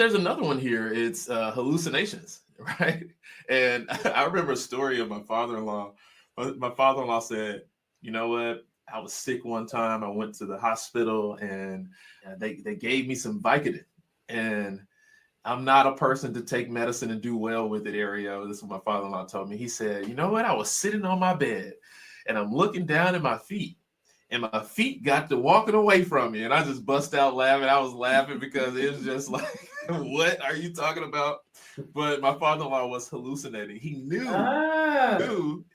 There's another one here. It's hallucinations, right? And I remember a story of my father-in-law. My father-in-law said, "You know what? I was sick one time. I went to the hospital, and they gave me some Vicodin, and I'm not a person to take medicine and do well with it, Ario." This is what my father-in-law told me. He said, "You know what? I was sitting on my bed, and I'm looking down at my feet, and my feet got to walking away from me." And I just bust out laughing. I was laughing because it was just like, what are you talking about? But my father-in-law was hallucinating. He knew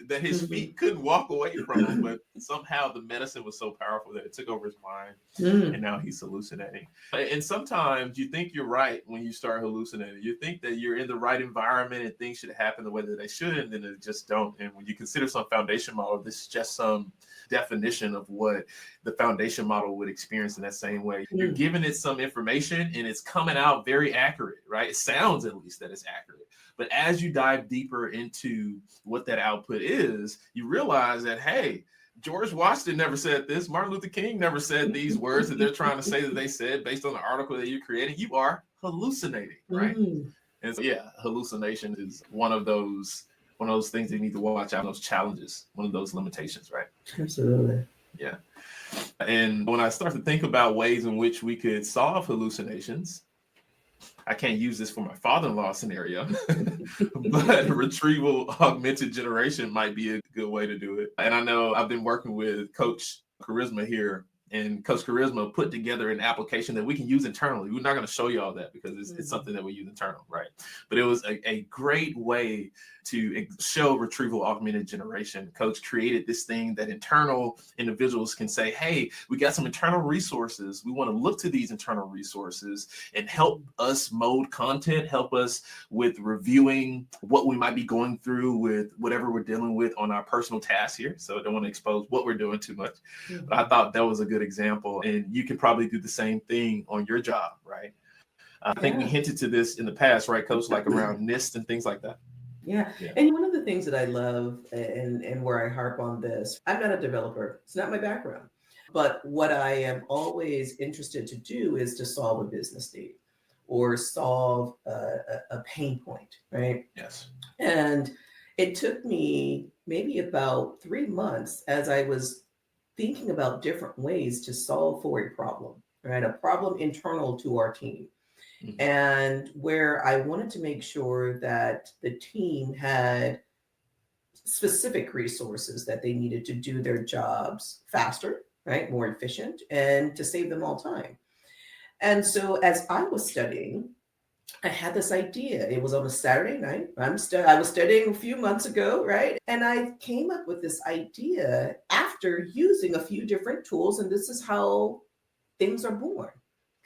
that his feet couldn't walk away from him, but somehow the medicine was so powerful that it took over his mind, and now he's hallucinating. And sometimes you think you're right when you start hallucinating. You think that you're in the right environment and things should happen the way that they should, and then they just don't. And when you consider some foundation model, this is just some definition of what the foundation model would experience in that same way. You're giving it some information and it's coming out very accurate, right? It sounds at least that it's accurate. But as you dive deeper into what that output is, you realize that, hey, George Washington never said this. Martin Luther King never said these words that they're trying to say that they said based on the article that you're creating. You are hallucinating, right? And so, yeah, hallucination is one of those things that you need to watch out, those challenges, one of those limitations, right? Absolutely. Yeah. And when I start to think about ways in which we could solve hallucinations, I can't use this for my father-in-law scenario, but retrieval-augmented generation might be a good way to do it. And I know I've been working with Coach Charisma here, and Coach Charisma put together an application that we can use internally. We're not going to show you all that because it's something that we use internal, right? But it was a great way to show retrieval augmented generation. Coach created this thing that internal individuals can say, hey, we got some internal resources. We want to look to these internal resources and help us mold content, help us with reviewing what we might be going through with whatever we're dealing with on our personal tasks here. So I don't want to expose what we're doing too much. But I thought that was a good example. And you could probably do the same thing on your job, right? I think we hinted to this in the past, right, Coach, like around NIST and things like that. Yeah. And one of the things that I love and where I harp on this, I'm not a developer. It's not my background. But what I am always interested to do is to solve a business need or solve a pain point, right? Yes. And it took me maybe about 3 months as I was thinking about different ways to solve for a problem, right? A problem internal to our team. And where I wanted to make sure that the team had specific resources that they needed to do their jobs faster, right? More efficient, and to save them all time. And so as I was studying, I had this idea. It was on a Saturday night. I was studying a few months ago, right? And I came up with this idea after using a few different tools, and this is how things are born.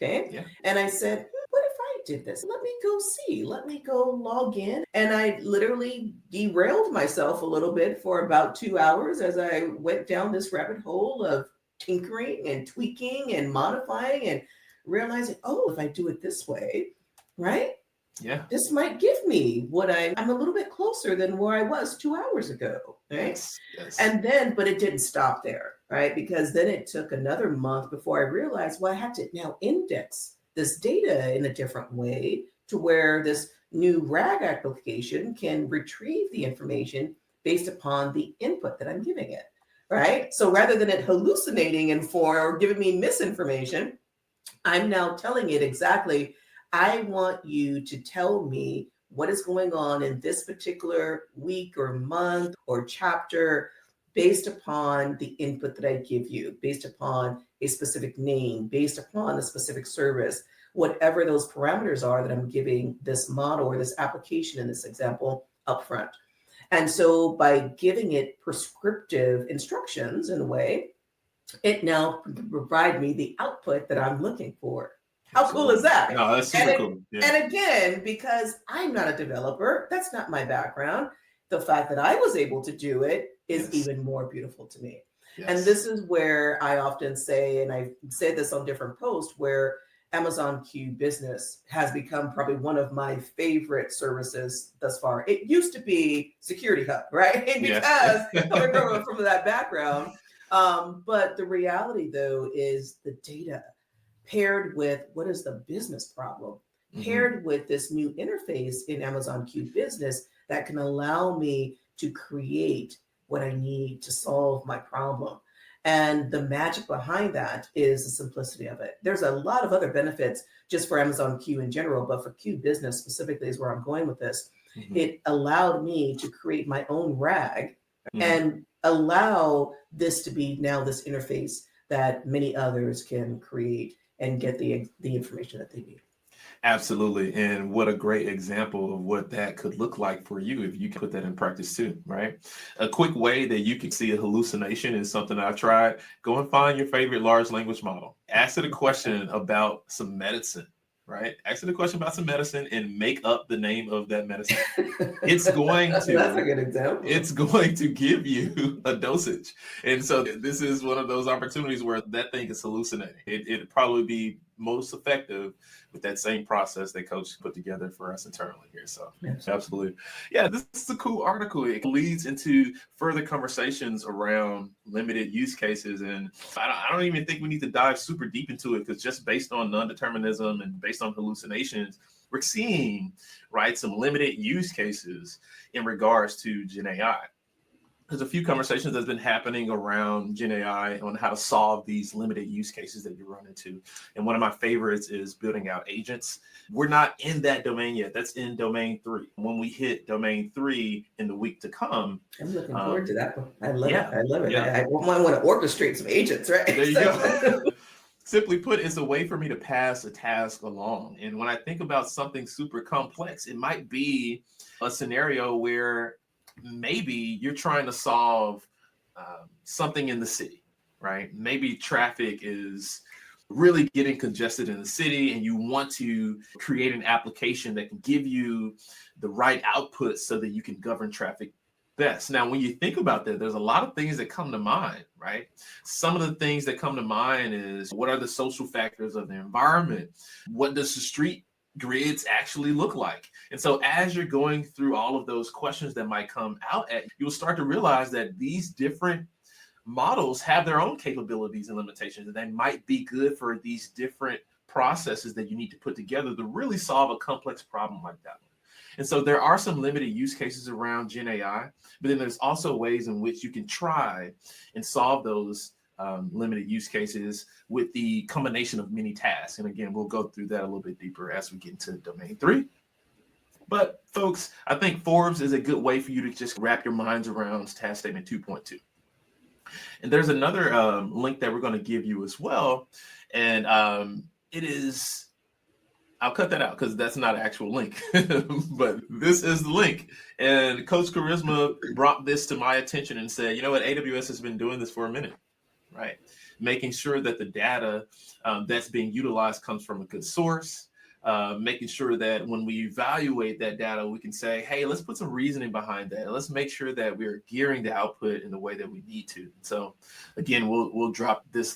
Okay. Yeah. And I said, what if I did this? Let me go see. Let me go log in. And I literally derailed myself a little bit for about 2 hours as I went down this rabbit hole of tinkering and tweaking and modifying and realizing, oh, if I do it this way, right? Yeah. This might give me what I'm a little bit closer than where I was 2 hours ago, right? Yes. And then, but it didn't stop there, right? Because then it took another month before I realized, well, I had to now index this data in a different way to where this new RAG application can retrieve the information based upon the input that I'm giving it, right? So rather than it hallucinating and or giving me misinformation, I'm now telling it exactly, I want you to tell me what is going on in this particular week or month or chapter based upon the input that I give you, based upon a specific name, based upon a specific service, whatever those parameters are that I'm giving this model or this application in this example upfront. And so by giving it prescriptive instructions in a way, it now provide me the output that I'm looking for. How cool is that? No, that's super cool. Yeah. And again, because I'm not a developer, that's not my background. The fact that I was able to do it is even more beautiful to me. Yes. And this is where I often say, and I've said this on different posts, where Amazon Q Business has become probably one of my favorite services thus far. It used to be Security Hub, right? Because coming from that background. But the reality, though, is the data paired with what is the business problem paired with this new interface in Amazon Q Business that can allow me to create what I need to solve my problem. And the magic behind that is the simplicity of it. There's a lot of other benefits just for Amazon Q in general, but for Q Business specifically is where I'm going with this. It allowed me to create my own RAG and allow this to be now this interface that many others can create and get the information that they need. Absolutely. And what a great example of what that could look like for you if you can put that in practice too, right? A quick way that you can see a hallucination is something I tried. Go and find your favorite large language model. Ask it a question about some medicine, right? Ask it a question about some medicine and make up the name of that medicine. It's going to That's a good example. It's going to give you a dosage. And so this is one of those opportunities where that thing is hallucinating. It'd probably be most effective with that same process that Coach put together for us internally here. So absolutely. Yeah, this is a cool article. It leads into further conversations around limited use cases. And I don't even think we need to dive super deep into it, because just based on non-determinism and based on hallucinations, we're seeing, right, some limited use cases in regards to Gen AI. There's a few conversations that's been happening around Gen AI on how to solve these limited use cases that you run into. And one of my favorites is building out agents. We're not in that domain yet. That's in domain 3. When we hit domain 3 in the week to come. I'm looking forward to that one. I love it. Yeah, I love it. yeah. I might want to orchestrate some agents, right? There you go. Simply put, it's a way for me to pass a task along. And when I think about something super complex, it might be a scenario where maybe you're trying to solve something in the city, right? Maybe traffic is really getting congested in the city, and you want to create an application that can give you the right output so that you can govern traffic best. Now, when you think about that, there's a lot of things that come to mind, right? Some of the things that come to mind is, what are the social factors of the environment? What does the street grids actually look like? And so as you're going through all of those questions that might come out at you, you'll start to realize that these different models have their own capabilities and limitations, and they might be good for these different processes that you need to put together to really solve a complex problem like that one. And so there are some limited use cases around Gen AI, but then there's also ways in which you can try and solve those limited use cases with the combination of many tasks. And again, we'll go through that a little bit deeper as we get into domain 3. But folks, I think Forbes is a good way for you to just wrap your minds around task statement 2.2. And there's another link that we're going to give you as well. And it is, I'll cut that out because that's not an actual link, but this is the link. And Coach Charisma brought this to my attention and said, you know what, AWS has been doing this for a minute, right? Making sure that the data that's being utilized comes from a good source, making sure that when we evaluate that data, we can say, hey, let's put some reasoning behind that. Let's make sure that we're gearing the output in the way that we need to. So again, we'll drop this